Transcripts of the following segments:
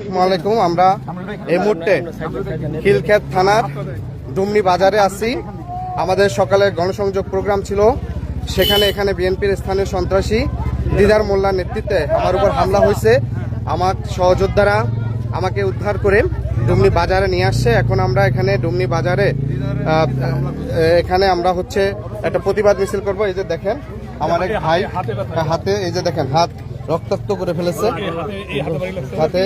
আসসালামু আলাইকুম। আমরা এই মুহূর্তে খিলক্ষেত থানার ডুমনি বাজারে আছি। আমাদের সকালের গণসংযোগ প্রোগ্রাম ছিল, সেখানে এখানে বিএনপির স্থানীয় সন্ত্রাসী দিদার মোল্লার নেতৃত্বে আমার উপর হামলা হয়েছে। আমার সহযোদ্ধারা আমাকে উদ্ধার করে ডুমনি বাজারে নিয়ে আসছে। এখন আমরা এখানে ডুমনি বাজারে এখানে আমরা হচ্ছে একটা প্রতিবাদ মিছিল করব। এই যে দেখেন আমার এক ভাই হাতে, এই যে দেখেন হাত রক্তাক্ত করে ফেলেছে, হাতে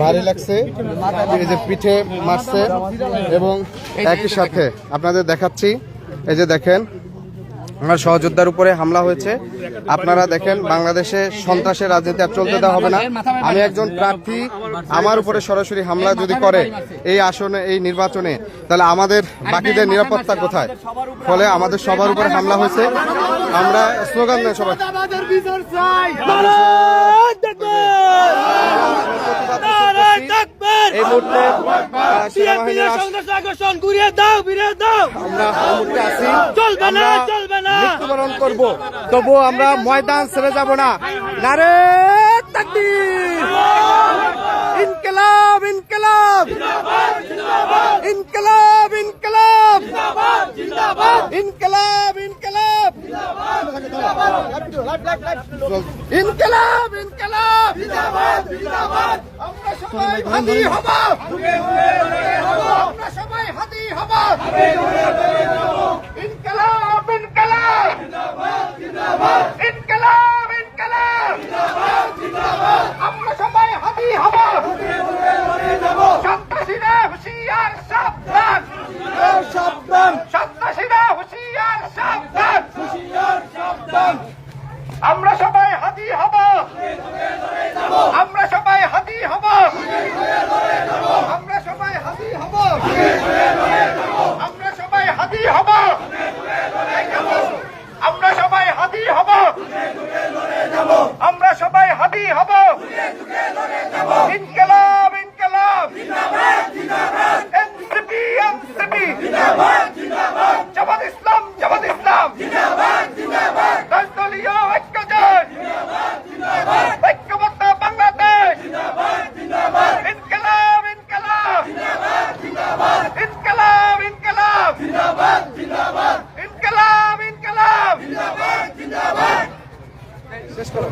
ভারী লাগছে, এই যে পিঠে মারছে এবং একই সাথে আপনাদের দেখাচ্ছি, এই যে দেখেন আমার সহযোদ্ধার উপরে হামলা হয়েছে। আপনারা দেখেন বাংলাদেশে সন্ত্রাসের রাজনীতি আর চলতে দেওয়া হবে না। আমি একজন প্রার্থী, আমার উপরে সরাসরি হামলা যদি করে এই আসনে, এই নির্বাচনে, তাহলে আমাদের বাকিদের নিরাপত্তা কোথায়? ফলে আমাদের সবার উপরে হামলা হয়েছে। আমরা স্লোগান দেন সবাই, এই মুহূর্তে মৃত্যুবরণ করব, তবুও আমরা ময়দান ছেড়ে যাব না। নারে তাকবীর, ইনকিলাব ইনকিলাব, ইনকিলাব ইনকিলাব, ইনকিলাব ইনকিলাব, ইনকিলাব ইনকিলাব। আমরা সবাই হাদি হব, আমরা সবাই হাদি হব। ইনকিলাব ইনকিলাব, ইনকিলাব ইনকিলাব, আমরা সবাই হাদি হব। সন্ত্রাসীরা হুঁশিয়ার, সাবধান সাবধান, সন্ত্রাসীরা হুঁশিয়ার, সাবধান সাবধান। আমরা সবাই হাদি হব, আমরা সবাই হাদি হব, আমরা সবাই হাদি হব, আমরা সবাই হাদি হব, আমরা সবাই হাদি হব, আমরা সবাই হাদি হব। ইনকিলাব ইনকিলাব, এনসিপি এনসিপি, জামাত ইসলাম জামাত ইসলাম, দলীয় ঐক্যজোট, ঐক্যবদ্ধ বাংলাদেশ, ইনকিলাব ইনকিলাব, ইনকিলাব ইনকিলাব, ইনকিলাব ইনকিলাব। শেষ করো।